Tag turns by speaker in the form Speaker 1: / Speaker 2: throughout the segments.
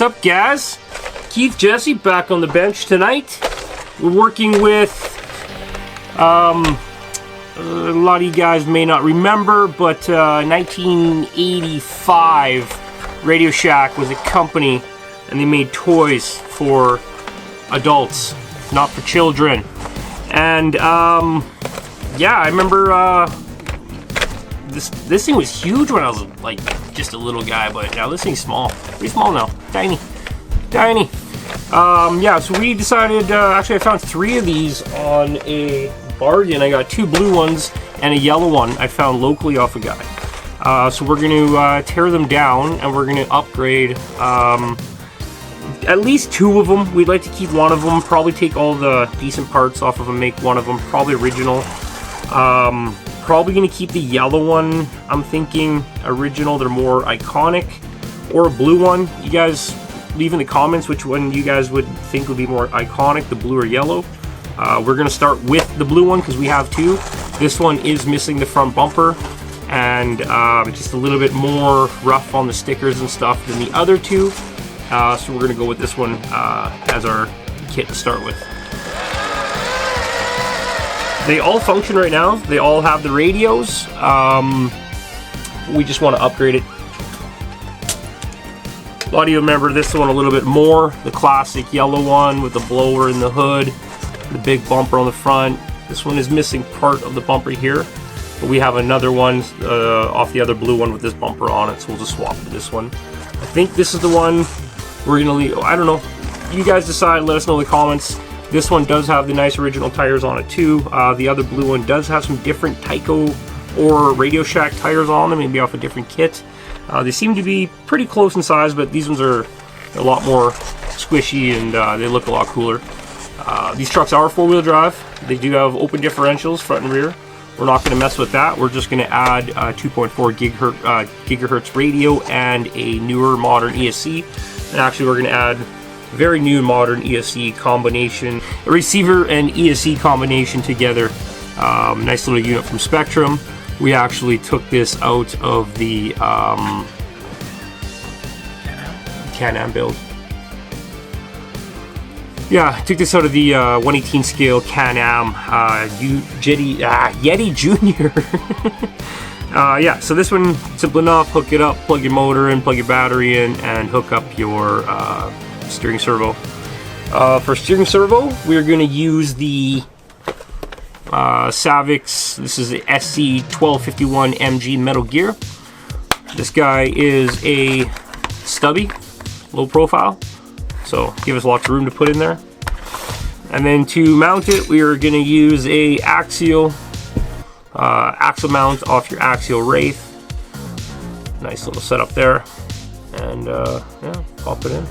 Speaker 1: What's up, guys? Keith Jesse back on the bench tonight. We're working with a lot of you guys may not remember, but 1985 Radio Shack was a company and they made toys for adults, not for children. And yeah, I remember this thing was huge when I was like just a little guy, but now this thing's small, pretty small now, tiny. Yeah, so we decided, actually I found 3 of these on a bargain. I got 2 blue ones and a yellow one I found locally off a guy. So we're going to tear them down and we're going to upgrade at least 2 of them. We'd like to keep one of them, probably take all the decent parts off of them, make one of them probably original. Probably going to keep the yellow one, I'm thinking original, they're more iconic, or a blue one. You guys leave in the comments which one you guys would think would be more iconic, the blue or yellow. We're going to start with the blue one because we have 2. This one is missing the front bumper and just a little bit more rough on the stickers and stuff than the other 2. So we're going to go with this one as our kit to start with. They all function right now. They all have the radios. We just want to upgrade it. A lot of you remember this one a little bit more. The classic yellow one with the blower in the hood, the big bumper on the front. This one is missing part of the bumper here, but we have another one off the other blue one with this bumper on it, so we'll just swap to this one. I think this is the one we're gonna leave. I don't know. You guys decide. Let us know in the comments. This one does have the nice original tires on it too. The other blue one does have some different Tyco or Radio Shack tires on them, maybe off a different kit. They seem to be pretty close in size, but these ones are a lot more squishy and they look a lot cooler. These trucks are 4-wheel drive. They do have open differentials, front and rear. We're not going to mess with that. We're just going to add 2.4 gigahertz radio and a newer modern ESC. And actually we're going to add very new modern ESC combination, a receiver and ESC combination together. Nice little unit from Spectrum. We actually took this out of the Can-Am build. Yeah, I took this out of the 1/18 scale Can-Am Yeti Jr. Yeah, so this one, simple enough. Hook it up, plug your motor in, plug your battery in, and hook up your steering servo. For steering servo, we're going to use the SAVOX. This is the SC1251 MG Metal Gear. This guy is a stubby, low profile, so give us lots of room to put in there. And then to mount it, we are going to use a axial mount off your axial Wraith. Nice little setup there, and yeah, pop it in.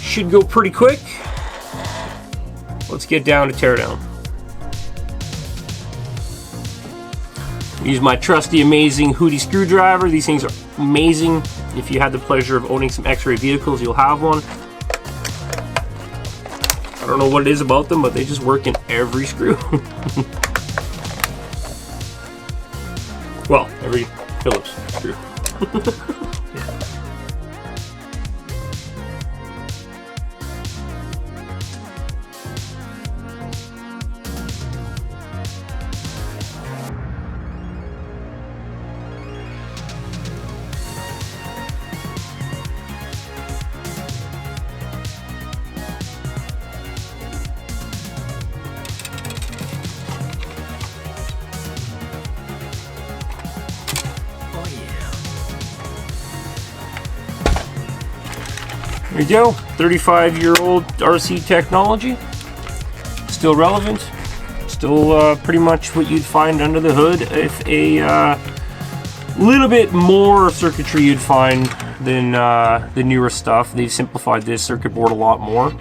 Speaker 1: Should go pretty quick. Let's get down to teardown. Use my trusty, amazing Hootie screwdriver. These things are amazing. If you had the pleasure of owning some X-ray vehicles, you'll have one. I don't know what it is about them, but they just work in every screw. Well, every Phillips screw. There you go, 35-year-old RC technology, still relevant, still pretty much what you'd find under the hood. If a little bit more circuitry you'd find than the newer stuff. They've simplified this circuit board a lot more,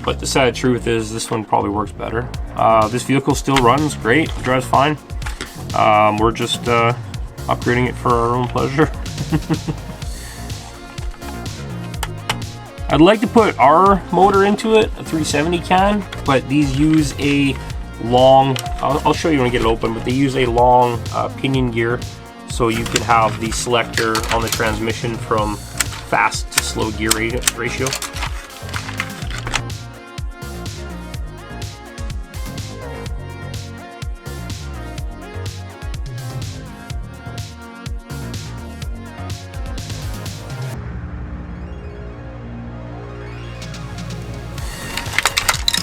Speaker 1: but the sad truth is this one probably works better. This vehicle still runs great, drives fine. We're just upgrading it for our own pleasure. I'd like to put our motor into it, a 370 can, but these use a long, I'll show you when I get it open, but they use a long pinion gear so you can have the selector on the transmission from fast to slow gear ratio.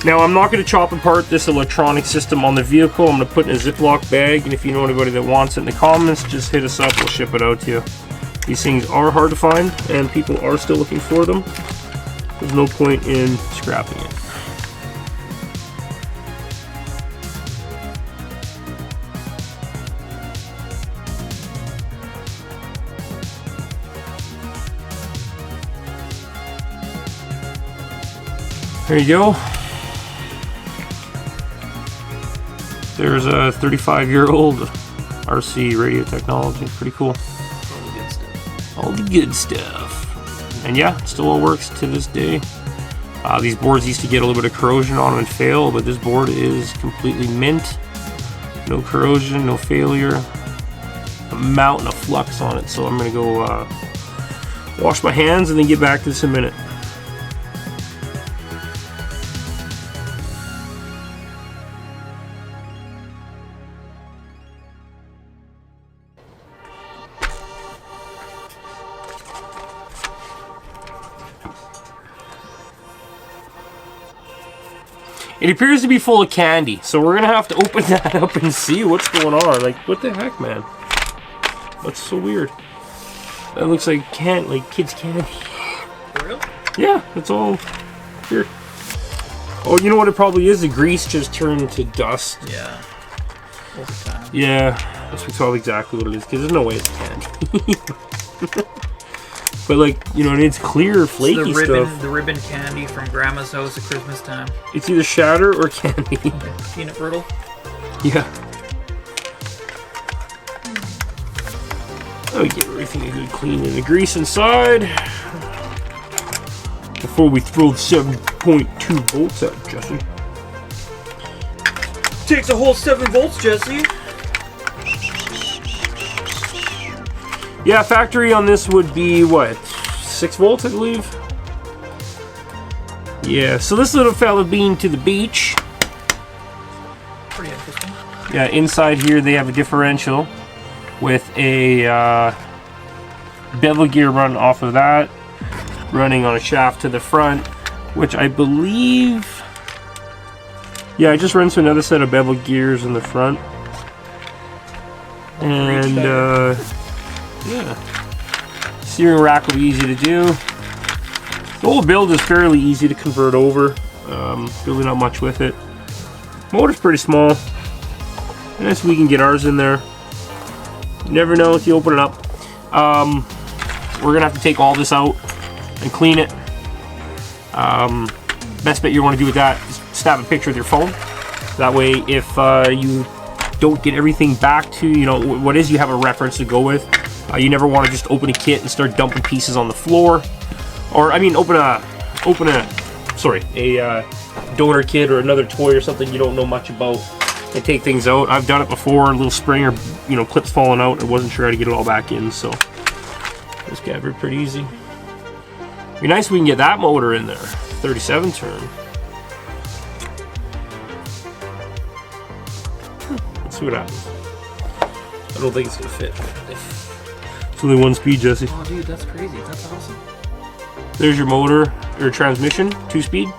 Speaker 1: Now, I'm not going to chop apart this electronic system on the vehicle. I'm going to put it in a Ziploc bag, and if you know anybody that wants it in the comments, just hit us up. We'll ship it out to you. These things are hard to find, and people are still looking for them. There's no point in scrapping it. There you go. There's a 35-year-old RC radio technology. Pretty cool.
Speaker 2: All the good stuff.
Speaker 1: All the good stuff. And yeah, it still all works to this day. These boards used to get a little bit of corrosion on them and fail, but this board is completely mint. No corrosion, no failure. A mountain of flux on it. So I'm going to go wash my hands and then get back to this in a minute. It appears to be full of candy, so we're gonna have to open that up and see what's going on. Like, what the heck, man? That's so weird. That looks like kids' candy.
Speaker 2: For real?
Speaker 1: Yeah, it's all here. Oh, you know what it probably is? The grease just turned to dust.
Speaker 2: Yeah. Over time.
Speaker 1: Yeah, that's probably exactly what it is, because there's no way it's candy. But like, you know, it's clear, flaky stuff.
Speaker 2: The ribbon candy from Grandma's house at Christmas time.
Speaker 1: It's either shatter or candy.
Speaker 2: Peanut brittle.
Speaker 1: Yeah. Let me get everything good clean in the grease inside before we throw the 7.2 volts at it, Jesse.
Speaker 2: Takes a whole 7 volts, Jesse.
Speaker 1: Yeah, factory on this would be, what, 6 volts, I believe? Yeah, so this little fella being to the beach.
Speaker 2: Pretty interesting.
Speaker 1: Yeah, inside here they have a differential with a bevel gear run off of that, running on a shaft to the front, which I believe... Yeah, it just runs to another set of bevel gears in the front. And, yeah, steering rack will be easy to do. The whole build is fairly easy to convert over. Really not much with it. Motor's pretty small. Nice, we can get ours in there. You never know if you open it up. We're gonna have to take all this out and clean it. Best bet you want to do with that is snap a picture with your phone. That way, if you don't get everything back to, you know, what is, you have a reference to go with. You never want to just open a kit and start dumping pieces on the floor, or I mean, open a donor kit or another toy or something you don't know much about, and take things out. I've done it before. A little spring or, you know, clips falling out. I wasn't sure how to get it all back in, so this got pretty easy. Be nice if we can get that motor in there. 37 turn. Let's see what happens. I don't think it's gonna fit. It's only 1 speed, Jesse.
Speaker 2: Oh, dude, that's crazy. That's awesome.
Speaker 1: There's your motor, or transmission, 2-speed.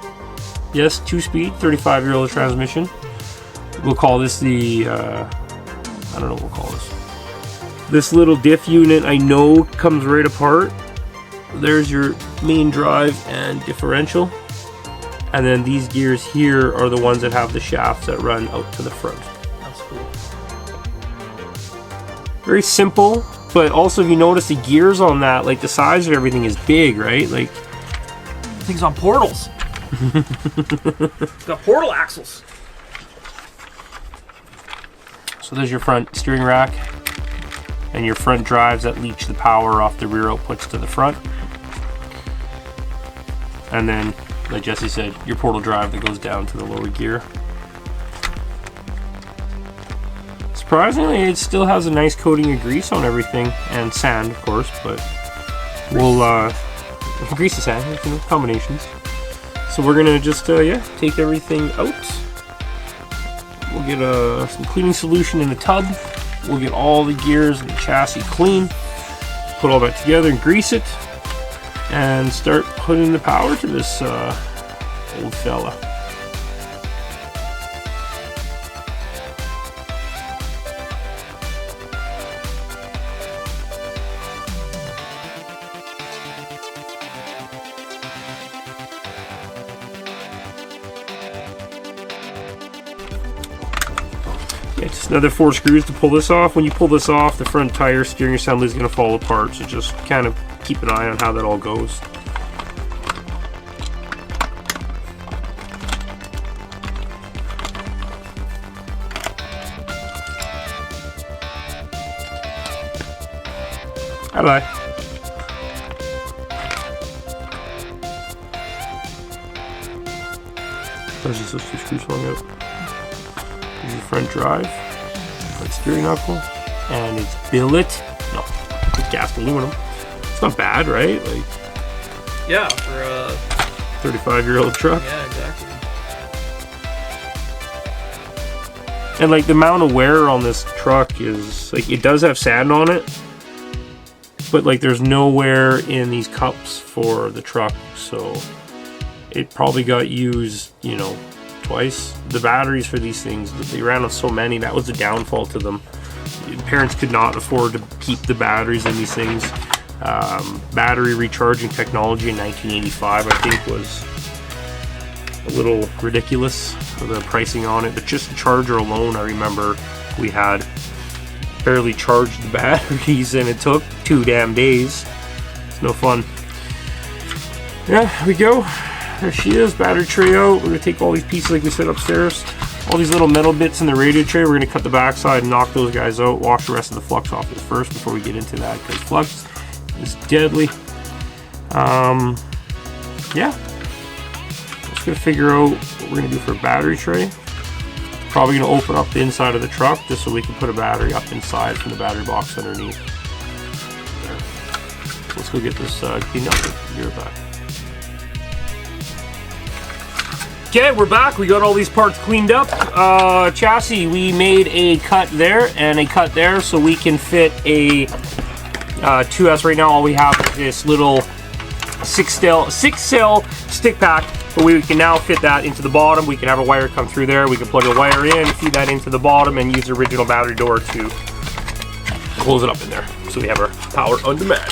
Speaker 1: Yes, 2-speed, 35-year-old transmission. We'll call this the, I don't know what we'll call this. This little diff unit, I know, comes right apart. There's your main drive and differential. And then these gears here are the ones that have the shafts that run out to the front.
Speaker 2: That's cool.
Speaker 1: Very simple. But also, if you notice the gears on that, like the size of everything is big, right? Like,
Speaker 2: thing's on portals. It's got portal axles.
Speaker 1: So there's your front steering rack and your front drives that leach the power off the rear outputs to the front. And then, like Jesse said, your portal drive that goes down to the lower gear. It's Surprisingly, it still has a nice coating of grease on everything, and sand, of course, but we'll, grease and sand, you know, combinations. So we're gonna just, yeah, take everything out. We'll get some cleaning solution in a tub. We'll get all the gears and the chassis clean, put all that together and grease it, and start putting the power to this old fella. Yeah, just another 4 screws to pull this off. When you pull this off, the front tire steering assembly is going to fall apart, so just kind of keep an eye on how that all goes. Hello. There's just those 2 screws falling out. Here's your front drive, front steering knuckle, and it's billet. No, it's cast aluminum. It's not bad, right? Like,
Speaker 2: yeah, for a
Speaker 1: 35-year-old truck.
Speaker 2: Yeah, exactly.
Speaker 1: And like the amount of wear on this truck is like, it does have sand on it, but like there's no wear in these cups for the truck, so it probably got used, you know, twice. The batteries for these things, they ran on so many, that was the downfall to them. Parents could not afford to keep the batteries in these things. Battery recharging technology in 1985, I think, was a little ridiculous for the pricing on it, but just the charger alone, I remember we had barely charged the batteries and it took 2 damn days. It's no fun. Yeah, here we go. There she is, battery tray out. We're going to take all these pieces like we said upstairs. All these little metal bits in the radiator tray, we're going to cut the backside and knock those guys out. Wash the rest of the flux off this first before we get into that, because flux is deadly. Yeah. Just going to figure out what we're going to do for a battery tray. Probably going to open up the inside of the truck just so we can put a battery up inside from the battery box underneath. There. So let's go get this cleaned up and be right back. Okay, we're back. We got all these parts cleaned up. Chassis, we made a cut there and a cut there so we can fit a 2S. Right now all we have is this little 6-cell stick pack, but we can now fit that into the bottom. We can have a wire come through there. We can plug a wire in, feed that into the bottom, and use the original battery door to close it up in there. So we have our power on demand.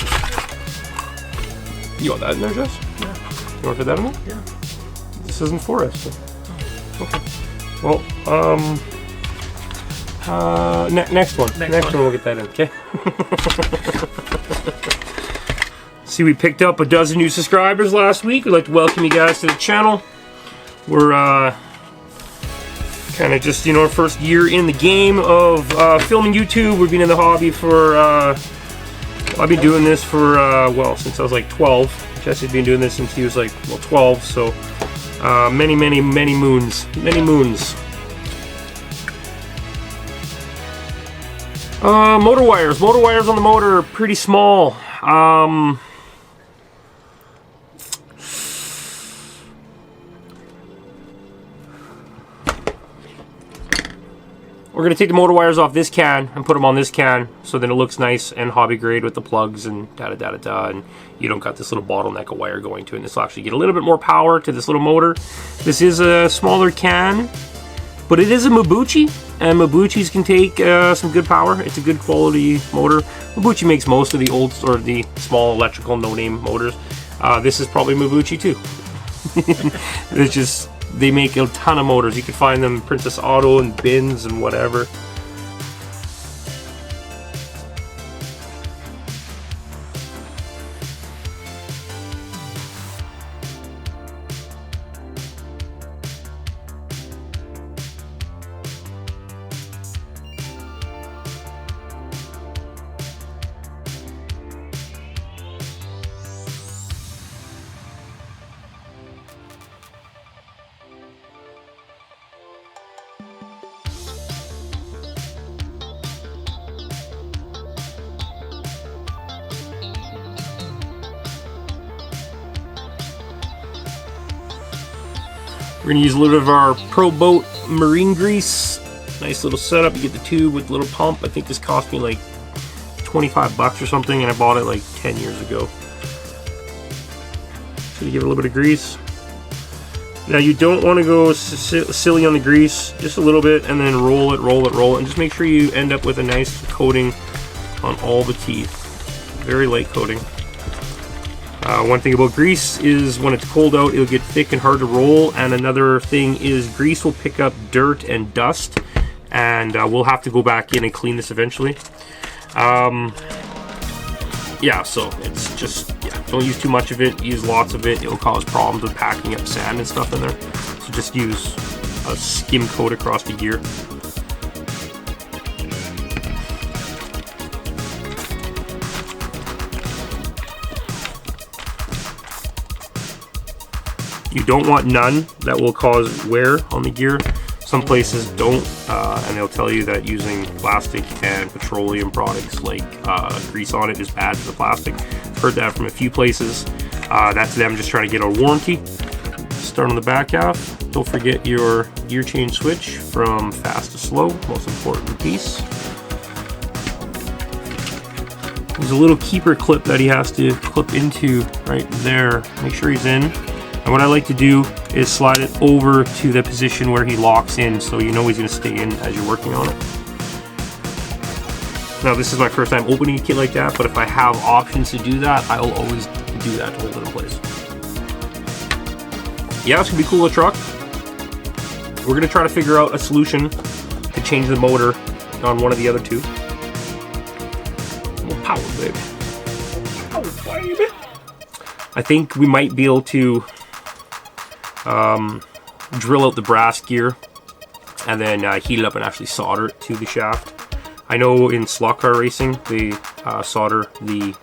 Speaker 1: You want that in there, Jess?
Speaker 2: Yeah.
Speaker 1: You want to fit that in there?
Speaker 2: Yeah.
Speaker 1: This isn't for us. So. Okay. Well, next one. Next one we'll get that in, okay? See, we picked up a dozen new subscribers last week. We'd like to welcome you guys to the channel. We're kind of just, you know, our first year in the game of filming YouTube. We've been in the hobby for, I've been doing this for, well, since I was like 12. Jesse's been doing this since he was like, well, 12, so many moons. Motor wires on the motor are pretty small. We're going to take the motor wires off this can and put them on this can so then it looks nice and hobby grade with the plugs and da-da-da-da-da, and you don't got this little bottleneck of wire going to it. And this will actually get a little bit more power to this little motor. This is a smaller can, but it is a Mabuchi, and Mabuchis can take some good power. It's a good quality motor. Mabuchi makes most of the old or the small electrical no-name motors. This is probably Mabuchi too. It's just, they make a ton of motors. You can find them Princess Auto and bins and whatever. We're gonna use a little of our Pro Boat marine grease. Nice little setup. You get the tube with the little pump. I think this cost me like 25 bucks or something, and I bought it like 10 years ago. So you give it a little bit of grease. Now you don't want to go silly on the grease, just a little bit, and then roll it, and just make sure you end up with a nice coating on all the teeth. Very light coating. One thing about grease is when it's cold out, it'll get thick and hard to roll, and another thing is grease will pick up dirt and dust, and we'll have to go back in and clean this eventually. Yeah, so it's just, yeah, don't use too much of it, use lots of it. It'll cause problems with packing up sand and stuff in there. So just use a skim coat across the gear. You don't want none. That will cause wear on the gear. Some places don't, and they'll tell you that using plastic and petroleum products like grease on it is bad for the plastic. I've heard that from a few places. That's them just trying to get a warranty. Start on the back half. Don't forget your gear change switch from fast to slow, most important piece. There's a little keeper clip that he has to clip into right there. Make sure he's in. And what I like to do is slide it over to the position where he locks in, so you know he's going to stay in as you're working on it. Now this is my first time opening a kit like that, but if I have options to do that, I will always do that to hold it in place. Yeah, it's going to be a cool little truck. We're going to try to figure out a solution to change the motor on one of the other two. More power, baby. Power, baby. I think we might be able to drill out the brass gear and then heat it up and actually solder it to the shaft. I know in slot car racing they solder the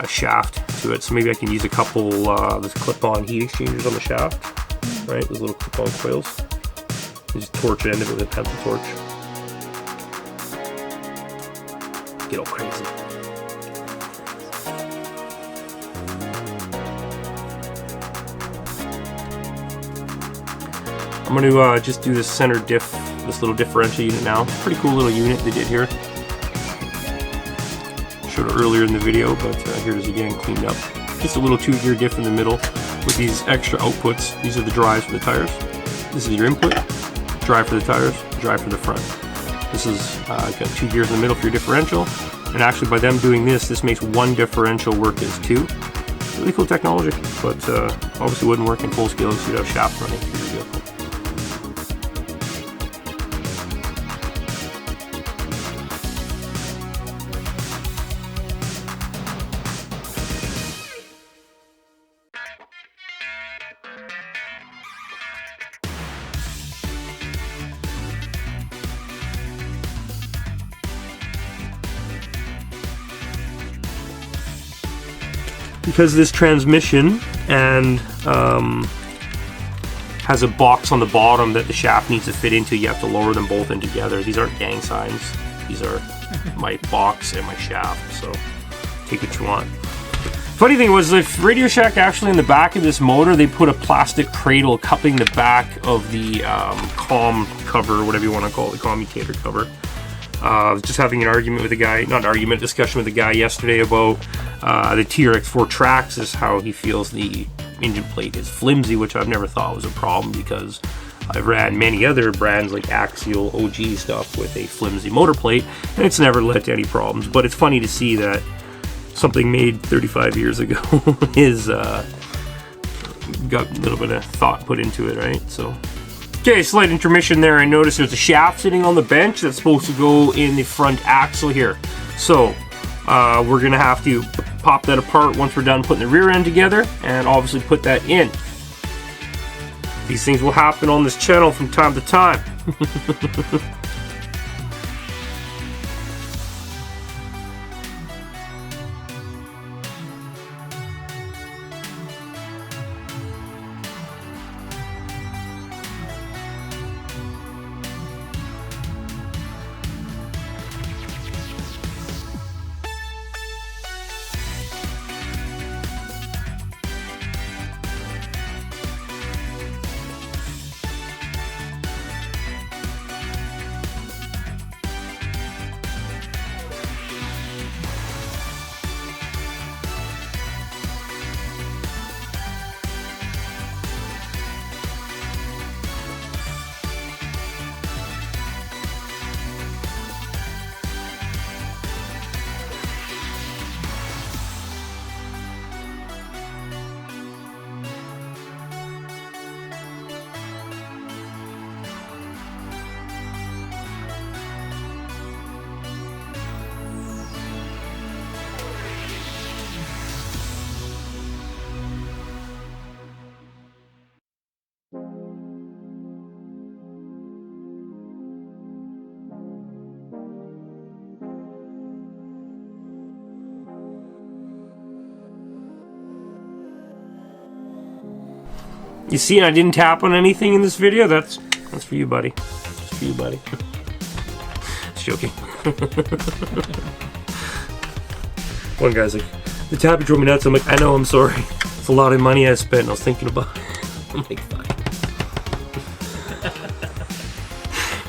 Speaker 1: shaft to it, so maybe I can use a couple those clip-on heat exchangers on the shaft, right? Those little clip-on coils. You just torch the end of it with a pencil torch. Get all crazy. I'm going to just do this center diff, this little differential unit now. Pretty cool little unit they did here. Showed it earlier in the video, but here it is again, cleaned up. Just a little 2-gear diff in the middle with these extra outputs. These are the drives for the tires. This is your input, drive for the tires, drive for the front. This is got 2 gears in the middle for your differential. And actually by them doing this, this makes one differential work as 2. Really cool technology, but obviously wouldn't work in full scale if you'd have shafts running through your vehicle. Because this transmission and has a box on the bottom that the shaft needs to fit into, you have to lower them both in together. These aren't gang signs. These are my box and my shaft, so take what you want. Funny thing was, the Radio Shack actually in the back of this motor, they put a plastic cradle cupping the back of the comm cover, whatever you want to call it, the commutator cover. I was just having an argument with a guy, not an argument, discussion with a guy yesterday about the TRX4 Traxxas, how he feels the engine plate is flimsy, which I've never thought was a problem because I've ran many other brands like Axial, OG stuff with a flimsy motor plate, and it's never led to any problems. But it's funny to see that something made 35 years ago is got a little bit of thought put into it, right? So. Okay, slight intermission there. I noticed there's a shaft sitting on the bench that's supposed to go in the front axle here. So we're gonna have to pop that apart once we're done putting the rear end together and obviously put that in. These things will happen on this channel from time to time. You see, I didn't tap on anything in this video. That's for you, buddy. Just for you, buddy. Just joking. One guy's like, the tapping drove me nuts. I'm like, I know, I'm sorry. It's a lot of money I spent. I was thinking about it. I'm like, fuck.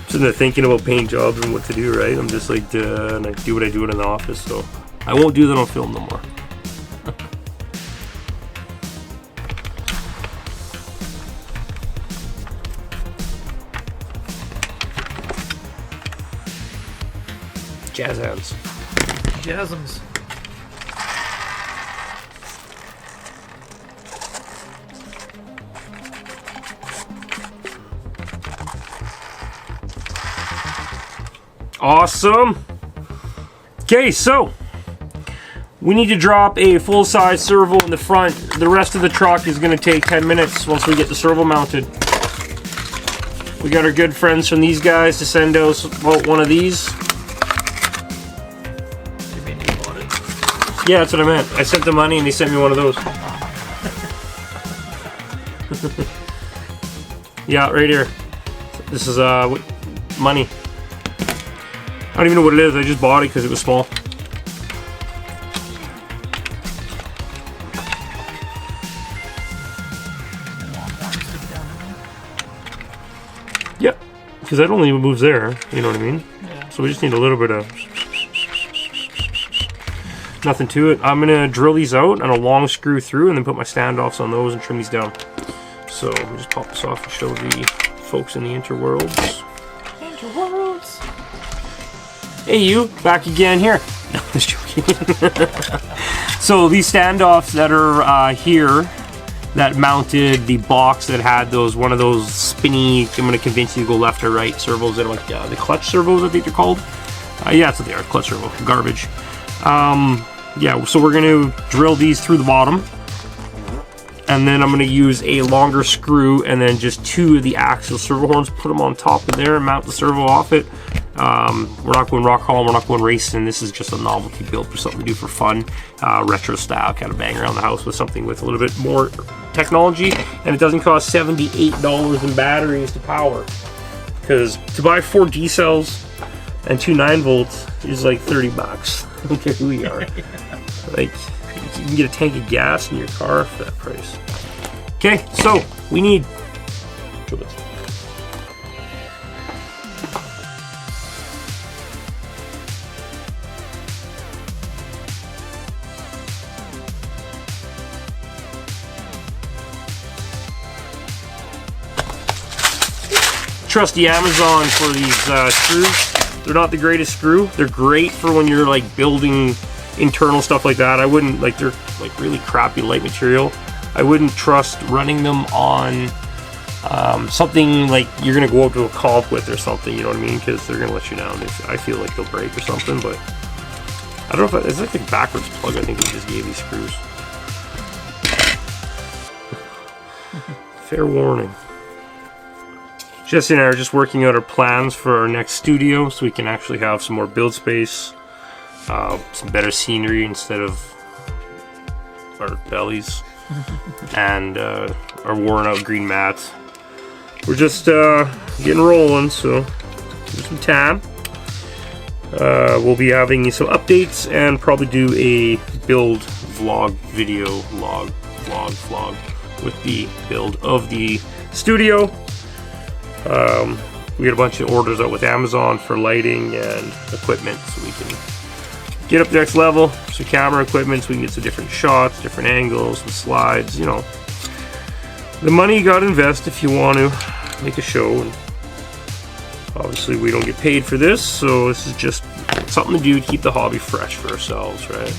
Speaker 1: Sitting there thinking about paint jobs and what to do, right? I'm just like, duh, and I do what I do in the office, so I won't do that on film no more. Jazz hands.
Speaker 2: Jasms.
Speaker 1: Awesome. Okay, so we need to drop a full-size servo in the front. The rest of the truck is going to take 10 minutes once we get the servo mounted. We got our good friends from these guys to send us about one of these.
Speaker 2: You mean you bought it?
Speaker 1: Yeah, that's what I meant. I sent the money and they sent me one of those. Yeah, right here. This is money. I don't even know what it is. I just bought it because it was small. Yep, because that only moves there. You know what I mean?
Speaker 2: Yeah.
Speaker 1: So we just need a little bit of nothing to it. I'm gonna drill these out on a long screw through, and then put my standoffs on those and trim these down. So let me just pop this off and show the folks in the interworlds.
Speaker 2: Interworlds.
Speaker 1: Hey, you back again here? No, just joking. So these standoffs that are here, that mounted the box that had those one of those spinny. I'm gonna convince you to go left or right servos that are like the clutch servos, I think they're called. Yeah, that's what they are. Clutch servo, garbage. Yeah, so we're gonna drill these through the bottom, and then I'm gonna use a longer screw and then just two of the axial servo horns, put them on top of there and mount the servo off it. We're not going rock hauling, we're not going racing. This is just a novelty build for something to do for fun, retro style, kind of bang around the house with something with a little bit more technology, and it doesn't cost $78 in batteries to power, because to buy 4 D cells and 2 9-volts is like 30 bucks. I don't care who you are. Like, you can get a tank of gas in your car for that price. Okay, so we need trusty Amazon for these screws. They're not the greatest screw. They're great for when you're like building internal stuff like that. I wouldn't, like, they're like really crappy light material. I wouldn't trust running them on something like you're gonna go up to a comp with or something, you know what I mean? Because they're gonna let you down. I feel like they'll break or something, but I don't know if it's like a backwards plug. I think we just gave these screws. Fair warning. Jesse and I are just working out our plans for our next studio so we can actually have some more build space, some better scenery instead of our bellies, and our worn out green mats. We're just getting rolling, so give some time. We'll be having some updates and probably do a build vlog video, vlog with the build of the studio. We got a bunch of orders out with Amazon for lighting and equipment, so we can get up to the next level. Some camera equipment so we can get some different shots, different angles, some slides, you know. The money you gotta invest if you want to make a show. And obviously we don't get paid for this, so this is just something to do to keep the hobby fresh for ourselves, right?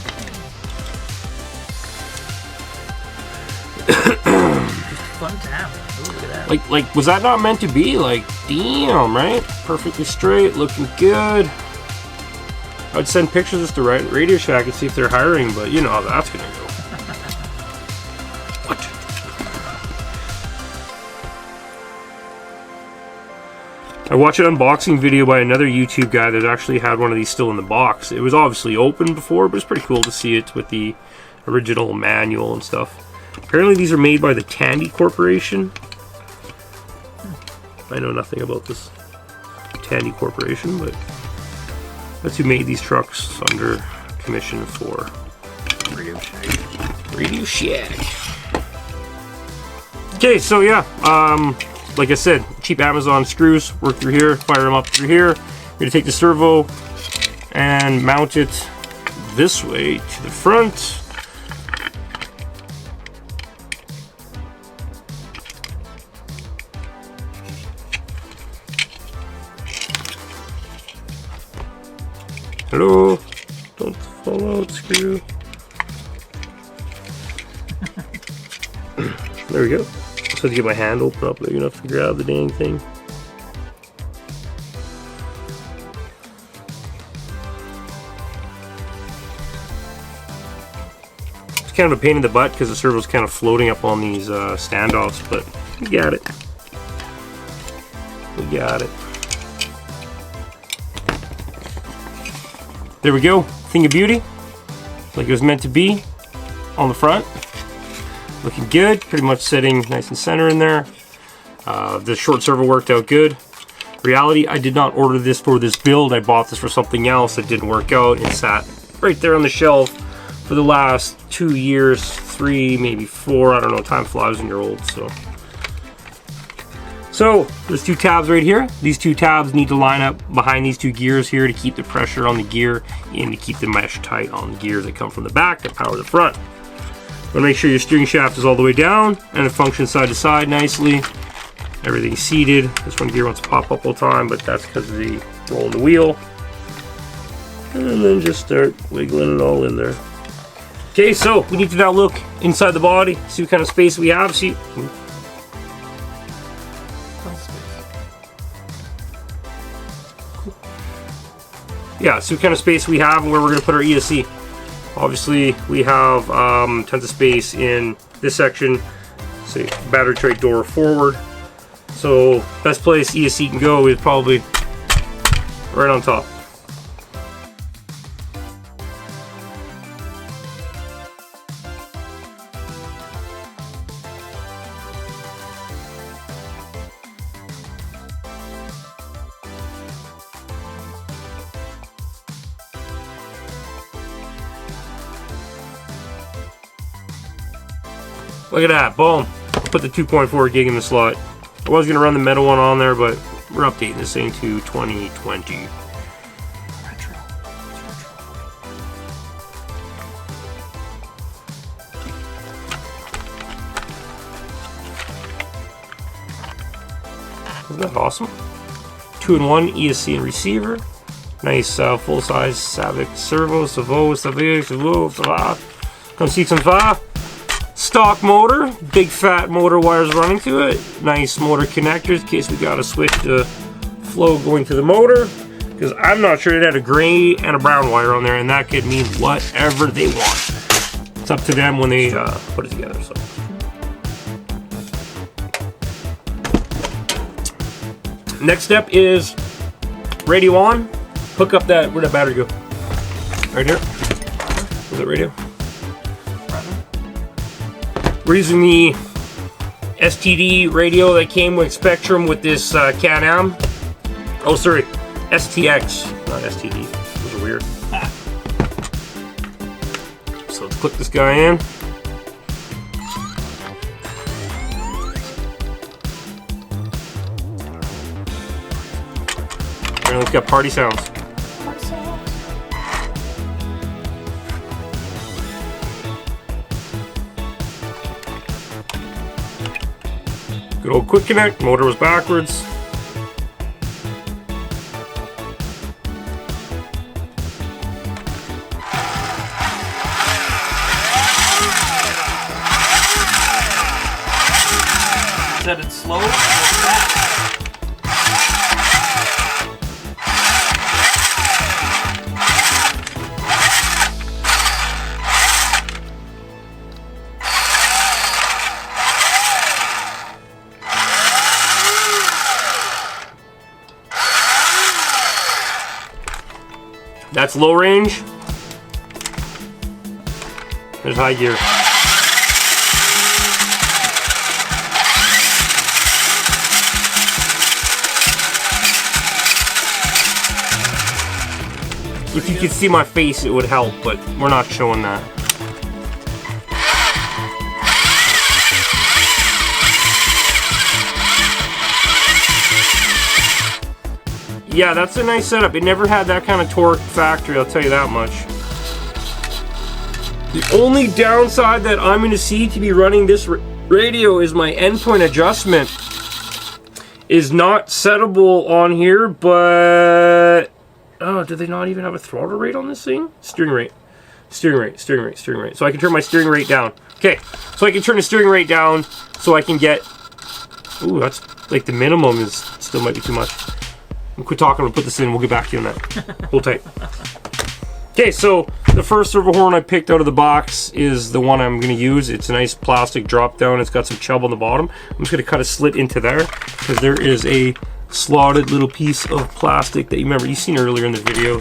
Speaker 2: Fun time. Ooh, look at that.
Speaker 1: Like, was that not meant to be? Like, damn, right? Perfectly straight, looking good. I'd send pictures of this to Radio Shack and see if they're hiring, but you know how that's gonna go. What? I watched an unboxing video by another YouTube guy that actually had one of these still in the box. It was obviously open before, but it's pretty cool to see it with the original manual and stuff. Apparently these are made by the TANDY Corporation. I know nothing about this TANDY Corporation, but that's who made these trucks under commission for Radio Shack. Radio Shack. Okay, so yeah, like I said, cheap Amazon screws work through here, fire them up through here. We're gonna take the servo and mount it this way to the front. Hello, don't fall out, screw. There we go. Just have to get my hand open up big enough to grab the dang thing. It's kind of a pain in the butt because the servo's kind of floating up on these standoffs, but we got it. We got it. There we go. Thing of beauty. Like it was meant to be on the front. Looking good. Pretty much sitting nice and center in there. The short servo worked out good. Reality, I did not order this for this build. I bought this for something else that didn't work out. It sat right there on the shelf for the last 2 years, 3, maybe 4. I don't know. Time flies when you're old, So there's 2 tabs right here. These 2 tabs need to line up behind these 2 gears here to keep the pressure on the gear and to keep the mesh tight on the gears that come from the back that power the front. Want to make sure your steering shaft is all the way down and it functions side to side nicely. Everything's seated. This one gear wants to pop up all the time, but that's because of the roll in the wheel. And then just start wiggling it all in there. Okay, so we need to now look inside the body, see what kind of space we have. See. Yeah, see what kind of space we have and where we're going to put our ESC. Obviously, we have tons of space in this section. Say battery tray door forward. So best place ESC can go is probably right on top. Look at that, boom. Put the 2.4 gig in the slot. I was gonna run the metal one on there, but we're updating this thing to 2020.
Speaker 2: Retro.
Speaker 1: Isn't that awesome? 2-in-1 ESC and receiver. Nice full-size SAVOX servo, SAVOX. Come see some fire. Stock motor, big fat motor wires running to it. Nice motor connectors in case we got to switch the flow going to the motor. Because I'm not sure it had a gray and a brown wire on there, and that could mean whatever they want. It's up to them when they put it together. So. Next step is radio on. Hook up that, where'd that battery go? Right here. Is that radio? We're using the STD radio that came with Spectrum with this Can-Am. Oh, sorry, STX, not STD. Those are weird. So let's click this guy in. And it's got party sounds. Good old quick connect, motor was backwards.
Speaker 2: Set it slow or fast?
Speaker 1: That's low range. There's high gear. If you could see my face, it would help, but we're not showing that. Yeah, that's a nice setup. It never had that kind of torque factory, I'll tell you that much. The only downside that I'm going to see to be running this radio is my endpoint adjustment is not settable on here, but... Oh, do they not even have a throttle rate on this thing? Steering rate. Steering rate, steering rate, steering rate. So I can turn my steering rate down. Okay, so I can turn the steering rate down so I can get... Ooh, that's like the minimum is still might be too much. We'll quit talking, we'll put this in, we'll get back to you on that. Hold tight. Okay, so the first servo horn I picked out of the box is the one I'm going to use. It's a nice plastic drop down. It's got some chub on the bottom. I'm just going to cut a slit into there because there is a slotted little piece of plastic that you remember you've seen earlier in the video.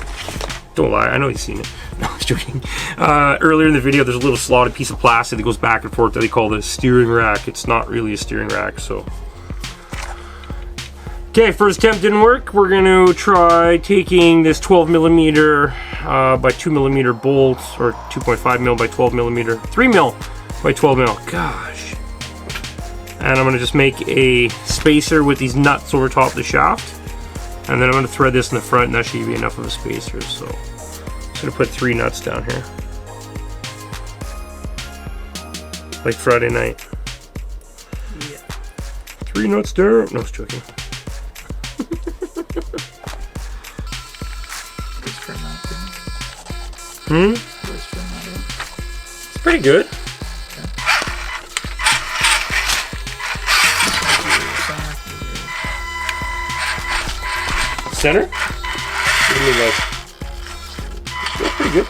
Speaker 1: Don't lie, I know you've seen it. No, I was joking. Earlier in the video, there's a little slotted piece of plastic that goes back and forth that they call the steering rack. It's not really a steering rack, so. Okay, first attempt didn't work. We're going to try taking this 12mm by 2mm bolt, or 2.5mm by 12mm, 3mm by 12mm. Gosh. And I'm going to just make a spacer with these nuts over top of the shaft. And then I'm going to thread this in the front, and that should be enough of a spacer. So I'm just going to put 3 nuts down here. Like Friday night.
Speaker 2: Yeah.
Speaker 1: 3 nuts there. No, I was joking. It's pretty good. Center? What do you mean, like? That's pretty good.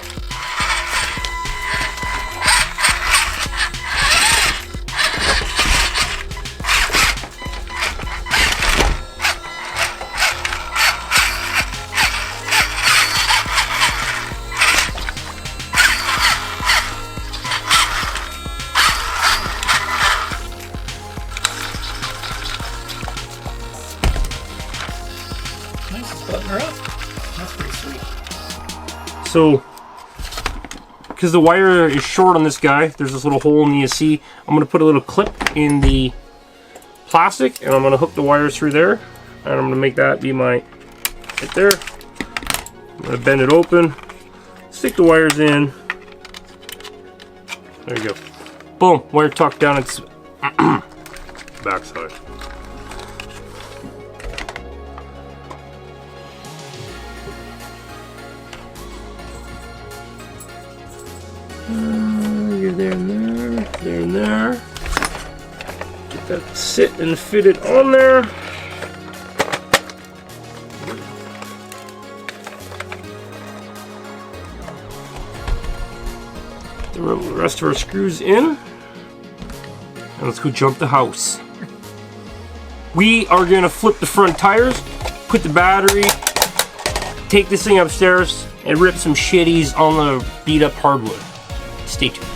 Speaker 1: So, because the wire is short on this guy, there's this little hole in the ESC. I'm going to put a little clip in the plastic, and I'm going to hook the wires through there, and I'm going to make that be my, right there. I'm going to bend it open, stick the wires in. There you go. Boom, wire tucked down its backside. You're there and there, there and there. Get that sit and fit it on there. The rest of our screws in. And let's go jump the house. We are going to flip the front tires, put the battery, take this thing upstairs, and rip some shitties on the beat up hardwood. Stay tuned.